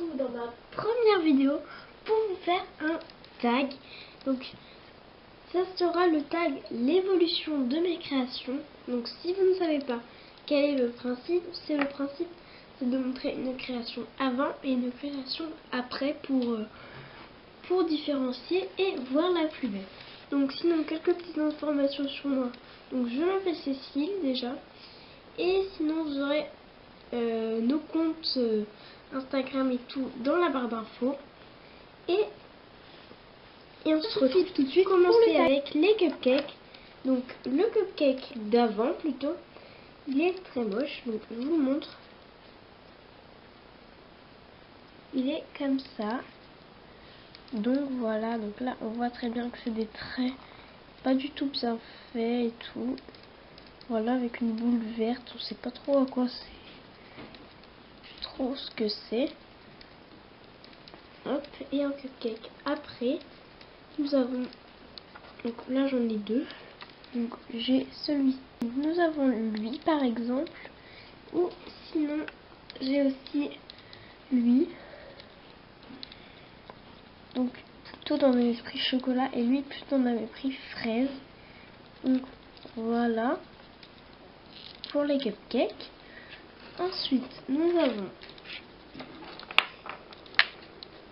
retrouve dans ma première vidéo pour vous faire un tag. Donc ça sera le tag l'évolution de mes créations. Donc si vous ne savez pas quel est le principe, c'est de montrer une création avant et une création après pour différencier et voir la plus belle. Donc sinon quelques petites informations sur moi. Donc je m'appelle Cécile déjà. Et sinon vous aurez nos comptes Instagram et tout dans la barre d'infos. Et on se retrouve tout de suite pour commencer avec les cupcakes. Donc le cupcake d'avant plutôt, il est très moche. Donc je vous montre. Il est comme ça. Donc voilà, donc là on voit très bien que c'est des traits pas du tout bien faits et tout. Voilà, avec une boule verte, on sait pas trop à quoi c'est. Trop ce que c'est. Hop, et un cupcake après. Nous avons, donc là j'en ai deux. Donc j'ai celui-ci. Nous avons lui par exemple. Ou sinon j'ai aussi lui. Donc plutôt dans mes esprits chocolat et lui plutôt dans mes esprits fraise. Donc voilà pour les cupcakes. Ensuite nous avons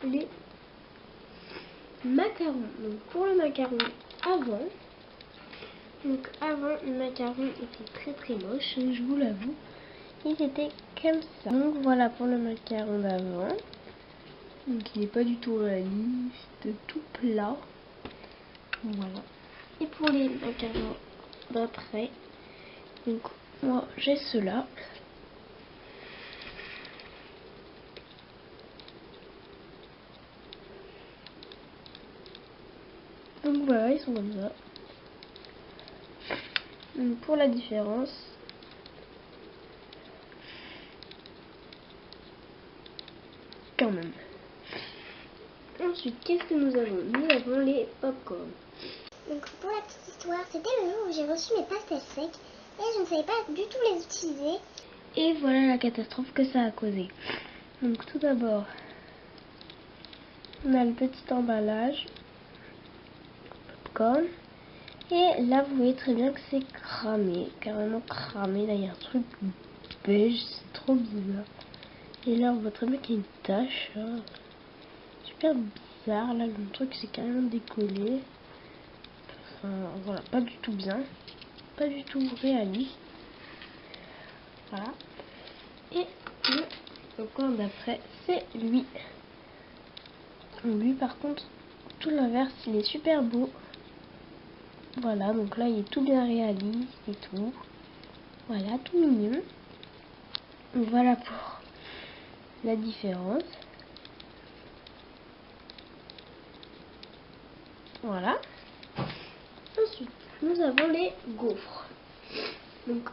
les macarons. Donc pour le macaron avant. Donc avant le macaron était très moche, je vous l'avoue. Il était comme ça. Donc voilà pour le macaron d'avant. Donc il n'est pas du tout réaliste, tout plat. Voilà. Et pour les macarons d'après, donc moi j'ai ceux-là. Donc voilà, ils sont comme ça. Donc pour la différence, quand même. Ensuite, qu'est-ce que nous avons? Nous avons les popcorn. Donc pour la petite histoire, c'était le jour où j'ai reçu mes pastels secs et je ne savais pas du tout les utiliser. Et voilà la catastrophe que ça a causé. Donc tout d'abord, on a le petit emballage popcorn. Et là vous voyez très bien que c'est cramé, carrément cramé. Là il y a un truc beige, c'est trop bizarre. Et là on voit très bien qu'il y a une tache. Hein. Super bizarre, là le truc c'est carrément décollé. Enfin voilà, pas du tout bien. Pas du tout réaliste. Voilà. Et le popcorn d'après, c'est lui. Lui par contre, tout l'inverse, il est super beau. Voilà, donc là il est tout bien réaliste et tout. Voilà, tout mignon. Voilà pour la différence. Voilà. Ensuite, nous avons les gaufres. Donc,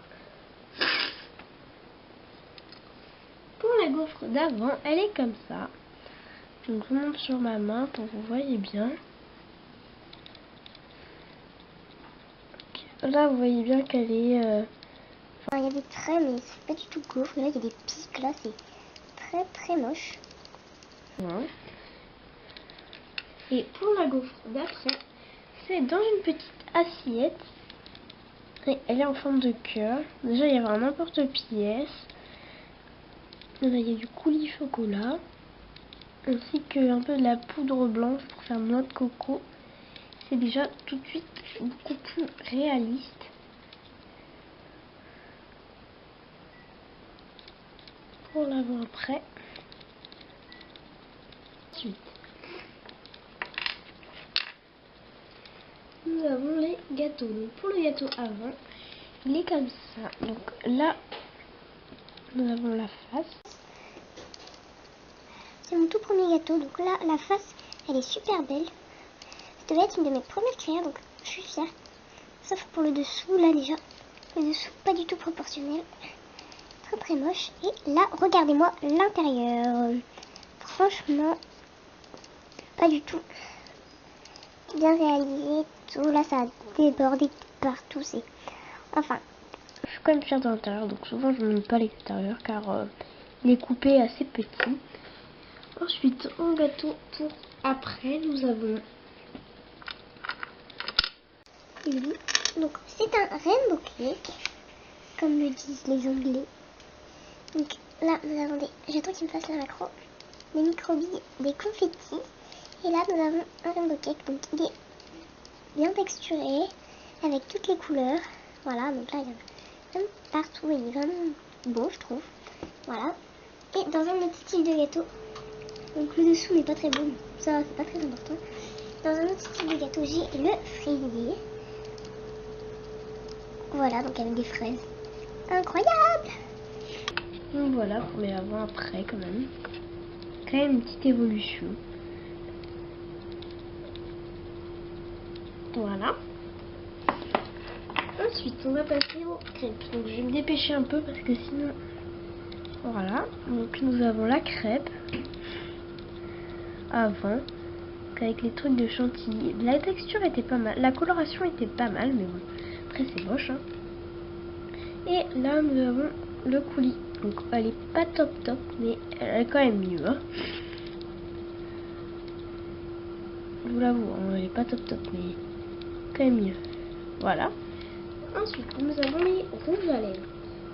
pour la gaufre d'avant, elle est comme ça. Donc, je vous montre sur ma main pour que vous voyez bien. Là, vous voyez bien qu'elle est... Enfin, il y a des traits, mais c'est pas du tout gaufre. Là, il y a des pics, là, c'est très moche. Voilà. Et pour la gaufre d'après, c'est dans une petite assiette. Et elle est en forme de cœur. Déjà, il y avait un emporte-pièce. Là, il y a du coulis chocolat. Ainsi qu'un peu de la poudre blanche pour faire noix de coco. C'est déjà tout de suite beaucoup plus réaliste. Pour l'avant-après. Ensuite, nous avons les gâteaux. Donc pour le gâteau avant, il est comme ça. Donc là, nous avons la face. C'est mon tout premier gâteau, donc là, la face, elle est super belle. Ça devait être une de mes premières créas, donc je suis fière. Sauf pour le dessous, là déjà, le dessous pas du tout proportionnel. Très moche. Et là, regardez-moi l'intérieur. Franchement, pas du tout bien réalisé. Tout là, ça a débordé partout. C'est enfin. Je suis quand même fière de l'intérieur, donc souvent je ne montre pas l'extérieur car il est coupé assez petit. Ensuite, en gâteau pour après, nous avons lui. Donc c'est un rainbow cake, comme le disent les Anglais. Donc là, nous avons des... J'attends qu'il me fasse la macro. Des microbilles, des confettis. Et là, nous avons un rainbow cake. Donc il est bien texturé, avec toutes les couleurs. Voilà, donc là, il y en a même partout. Il est vraiment beau, je trouve. Voilà. Et dans un autre style de gâteau. Donc le dessous n'est pas très beau, ça c'est pas très important. Dans un autre style de gâteau, j'ai le fraisier. Voilà, donc avec des fraises. Incroyable! Donc voilà pour les avant-après quand même. Quand même une petite évolution. Voilà. Ensuite, on va passer aux crêpes. Donc je vais me dépêcher un peu parce que sinon... Voilà. Donc nous avons la crêpe. Avant. Avec les trucs de chantilly. La texture était pas mal. La coloration était pas mal, mais bon. Après c'est moche. Hein. Et là nous avons le coulis. Donc elle est pas top, mais elle est quand même mieux. Hein. Je vous l'avoue, hein, elle est pas top, mais quand même mieux. Voilà. Ensuite, nous avons les rouges à lèvres.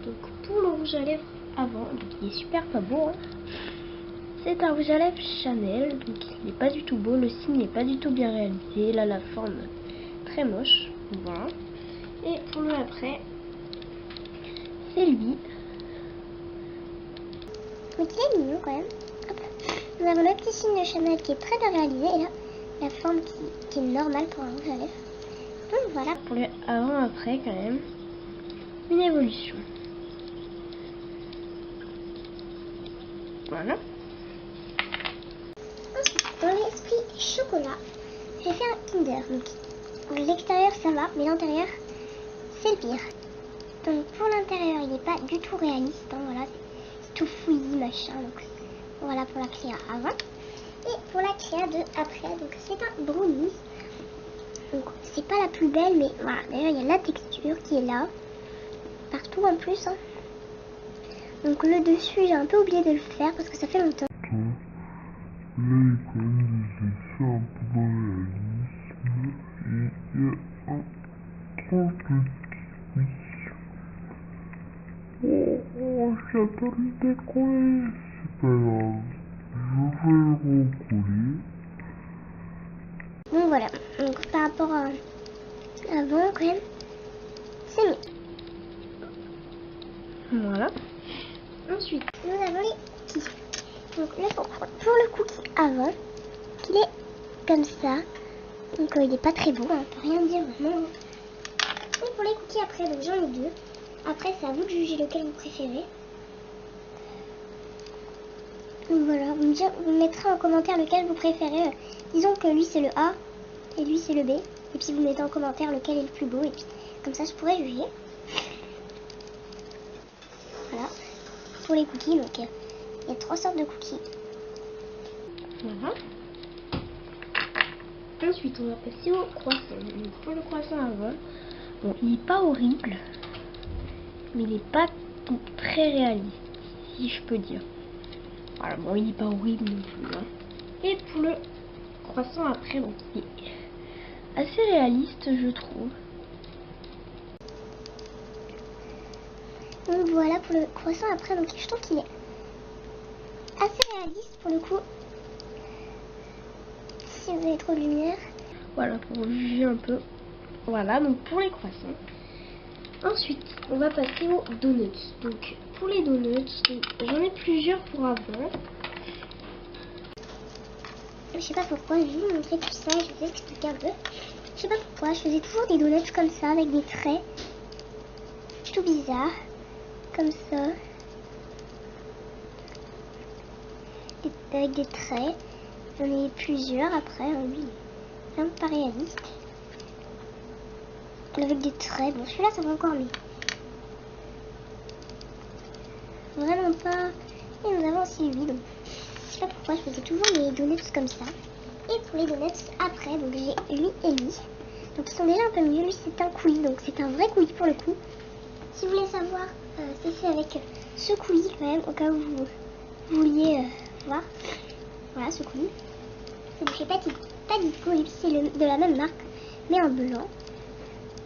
Donc pour le rouge à lèvres avant, donc il est super pas beau. Hein. C'est un rouge à lèvres Chanel, donc il n'est pas du tout beau, le signe n'est pas du tout bien réalisé. Là, la forme très moche. Voilà. Et pour le après, c'est lui. Donc il est mignon quand même. Hop. Nous avons le petit signe de Chanel qui est très bien réalisé. Et là, la forme qui est normale pour un rouge à lèvres. Donc voilà. Pour le avant-après, quand même, une évolution. Voilà. Ensuite, dans l'esprit chocolat, j'ai fait un Kinder. Donc l'extérieur ça va, mais l'intérieur c'est le pire. Donc pour l'intérieur il n'est pas du tout réaliste. Hein, voilà, c'est tout fouillis machin. Donc voilà pour la créa avant. Et pour la créa de après, donc c'est un brownie. Donc c'est pas la plus belle, mais voilà. D'ailleurs il y a la texture qui est là, partout en plus. Hein. Donc le dessus j'ai un peu oublié de le faire parce que ça fait longtemps. Là, il quand même des effets un peu dans le réalisme. Et il y a un truc. Oh, j'attends le décoller. C'est pas grave. Je vais le recoller. Donc voilà. Donc par rapport à avant quand même, c'est mieux. Voilà. Ensuite, Nous avons les cookies. Donc là, pour le cookie avant, il est comme ça. Donc il n'est pas très beau, hein, on peut rien dire vraiment. Et pour les cookies après, donc j'en ai deux. Après, c'est à vous de juger lequel vous préférez. Donc voilà, vous me mettrez en commentaire lequel vous préférez. Disons que lui c'est le A et lui c'est le B. Et puis vous mettez en commentaire lequel est le plus beau. Et puis comme ça, je pourrais juger. Voilà. Pour les cookies, donc il y a 3 sortes de cookies. voilà. Ensuite, on va passer au croissant. Donc, pour le croissant avant, bon, il n'est pas horrible, mais il n'est pas très réaliste, si je peux dire. Voilà, bon, il n'est pas horrible non plus. Hein. Et pour le croissant après, donc, il est assez réaliste, je trouve. Donc voilà pour le croissant après, donc je trouve qu'il est assez réaliste pour le coup. Si vous avez trop de lumière. Voilà, pour juger un peu. Voilà, donc pour les croissants. Ensuite, on va passer aux donuts. Donc, pour les donuts, j'en ai plusieurs pour avant. Je sais pas pourquoi, je vais vous montrer tout ça, je vais vous expliquer un peu. Je sais pas pourquoi, je faisais toujours des donuts comme ça, avec des traits. Tout bizarre. Comme ça. Avec des traits. J'en ai plusieurs après, lui. Un pas réaliste. Avec des traits. Bon, celui-là, ça va encore mieux. Vraiment pas. Et nous avons aussi lui. Donc, je sais pas pourquoi je faisais toujours mes donuts comme ça. Et pour les donuts après, donc j'ai lui et lui. Donc ils sont déjà un peu mieux. Lui, c'est un coulis. Donc c'est un vrai coulis pour le coup. Si vous voulez savoir, c'est fait avec ce coulis quand même, au cas où vous vouliez voir. Voilà, ce colis. C'est de chez Padisco, c'est de la même marque, mais en blanc.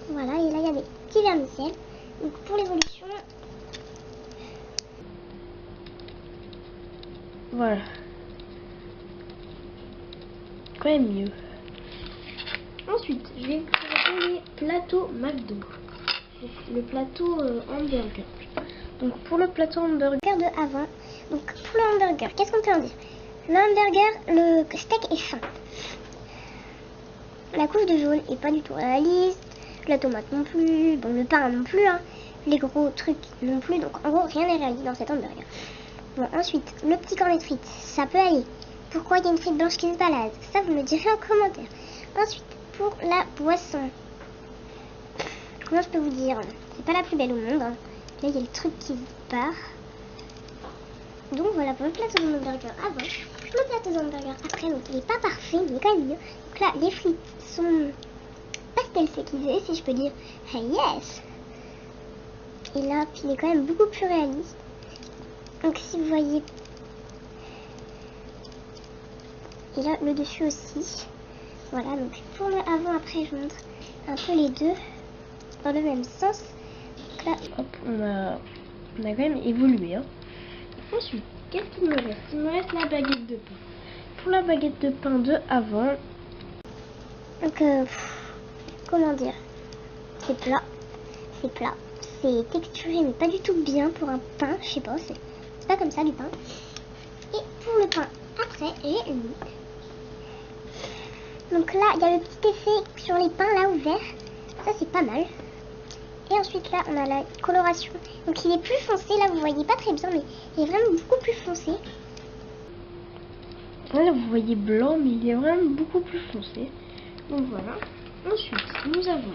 Voilà, et là il y a des petits vermicelles. Donc pour l'évolution, Voilà. Quand même mieux. Ensuite, je vais vous présenter les plateaux McDo. Donc, le plateau hamburger. Donc pour le plateau hamburger de avant. Donc pour le hamburger, qu'est-ce qu'on peut en dire? Le hamburger, le steak est fin. La couche de jaune est pas du tout réaliste. La tomate non plus. Bon, le pain non plus. Hein. Les gros trucs non plus. Donc en gros, rien n'est réaliste dans cet hamburger. Bon, ensuite, le petit cornet de frites, ça peut aller. Pourquoi il y a une frite blanche qui se balade? Ça, vous me direz en commentaire. Ensuite, pour la boisson. Comment je peux vous dire? C'est pas la plus belle au monde. Hein. Là, il y a le truc qui se barre. Donc voilà pour le plateau de hamburger avant. Le plateau de hamburger après, donc il n'est pas parfait, mais quand même mieux. Donc là, les frites sont pastel séquisées, si je peux dire. Hey, yes! Et là, puis il est quand même beaucoup plus réaliste. Donc si vous voyez, et là le dessus aussi. Voilà, donc pour le avant après, je montre un peu les deux dans le même sens. Donc là, hop, on a quand même évolué. Hein. Ensuite, qu'est-ce qu'il me reste? Il me reste la baguette de pain. Pour la baguette de pain de avant. donc comment dire? C'est plat. C'est plat. C'est texturé, mais pas du tout bien pour un pain. Je sais pas, c'est pas comme ça du pain. Et pour le pain après, j'ai une. Donc là, il y a le petit effet sur les pains là ouverts. Ça, c'est pas mal. Et ensuite là, on a la coloration. Donc il est plus foncé. Là, vous voyez pas très bien, mais il est vraiment beaucoup plus foncé. Là, vous voyez blanc, mais il est vraiment beaucoup plus foncé. Donc voilà. Ensuite, nous avons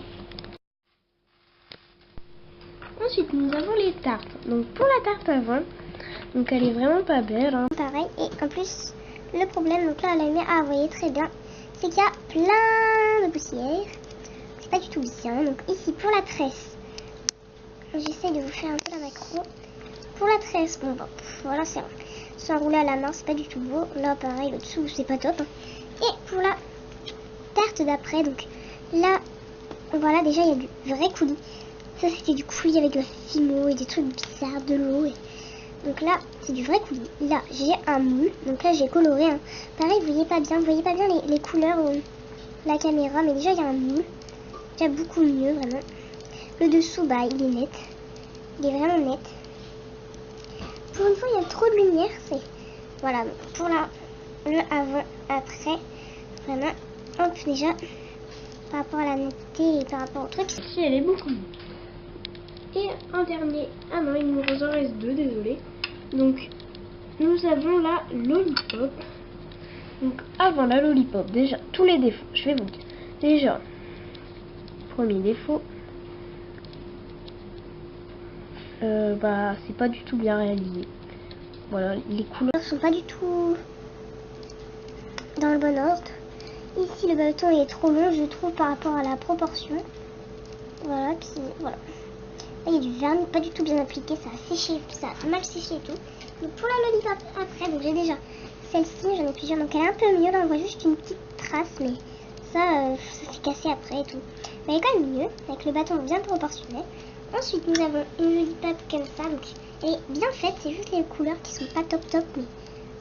les tartes. Donc pour la tarte avant, donc elle est vraiment pas belle. Hein. Pareil. Et en plus, le problème, donc là, à la lumière, vous voyez très bien, c'est qu'il y a plein de poussière. C'est pas du tout bien. Donc ici, pour la tresse, j'essaie de vous faire un peu la macro. Pour la tresse, bon, voilà, c'est enroulé à la main, c'est pas du tout beau. Là, pareil, le dessous, c'est pas top. Hein. Et pour la tarte d'après, donc là, voilà, déjà, il y a du vrai coulis. Ça, c'était du coulis avec de la fimo et des trucs bizarres, de l'eau. Et... donc là, c'est du vrai coulis. Là, j'ai un moule. Donc là, j'ai coloré. Hein. Pareil, vous voyez pas bien les couleurs la caméra. Mais déjà, il y a un moule. Déjà beaucoup mieux, vraiment. Le dessous, bah, il est net. Il est vraiment net. Pour une fois, il y a trop de lumière. C'est voilà. Donc, pour le avant, après, vraiment, hop, déjà, par rapport à la netteté et par rapport au truc. Ici, elle est beaucoup mieux. Et un dernier. Ah non, il nous en reste deux, désolé. Donc, nous avons la lollipop. Donc, avant la lollipop, déjà, tous les défauts, je vais vous dire. Déjà, premier défaut, bah, c'est pas du tout bien réalisé. Voilà, les couleurs sont pas du tout dans le bon ordre. Ici, le bâton est trop long, je trouve, par rapport à la proportion. Voilà, puis voilà. Là, il y a du vernis pas du tout bien appliqué, ça a séché, ça a mal séché et tout. Donc pour la lollipop après, donc j'ai déjà celle-ci, j'en ai plusieurs, donc elle est un peu mieux. Là, on voit juste une petite trace, mais ça, ça s'est cassé après et tout. Mais elle est quand même mieux, avec le bâton bien proportionné. Ensuite, nous avons une lollipop comme ça, donc elle est bien faite, c'est juste les couleurs qui sont pas top, mais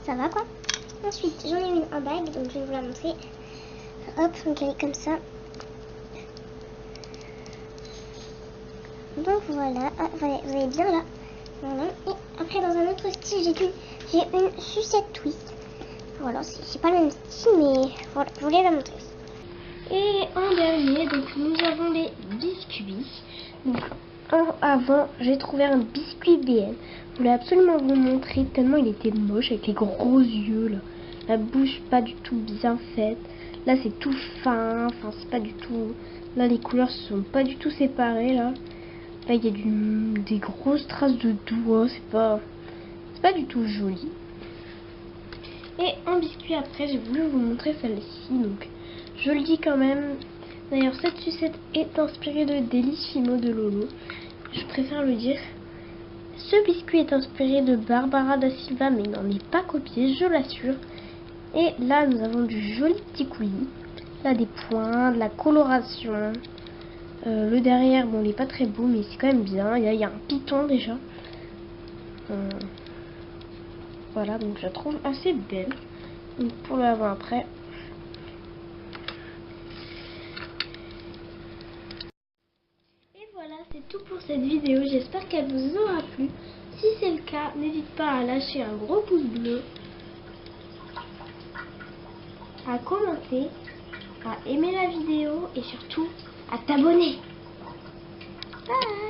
ça va quoi. Ensuite, j'en ai une en bague, donc je vais vous la montrer. Hop, donc elle est comme ça. Donc voilà, ah, vous voyez bien là. Voilà. Et après, dans un autre style, j'ai une sucette twist. Voilà, c'est pas le même style, mais voilà, je voulais la montrer. Et en dernier, donc nous avons les biscuits. Donc avant, j'ai trouvé un biscuit BN. Je voulais absolument vous montrer tellement il était moche avec les gros yeux là. La bouche pas du tout bien faite. Là c'est tout fin, enfin c'est pas du tout. Là les couleurs sont pas du tout séparées là. Là il y a des grosses traces de doigts, c'est pas du tout joli. Et en biscuit après, j'ai voulu vous montrer celle-ci, donc je le dis quand même. D'ailleurs, cette sucette est inspirée de Délice Fimo de Lolo. Je préfère le dire. Ce biscuit est inspiré de Barbara da Silva, mais n'en est pas copié, je l'assure. Et là, nous avons du joli petit coulis. Là, des points, de la coloration. Le derrière, bon, il n'est pas très beau, mais c'est quand même bien. Il y a un piton déjà. Voilà, donc je la trouve assez belle. Donc pour le avant-après. Et voilà, c'est tout pour cette vidéo. J'espère qu'elle vous aura plu. Si c'est le cas, n'hésite pas à lâcher un gros pouce bleu, à commenter, à aimer la vidéo et surtout à t'abonner. Bye!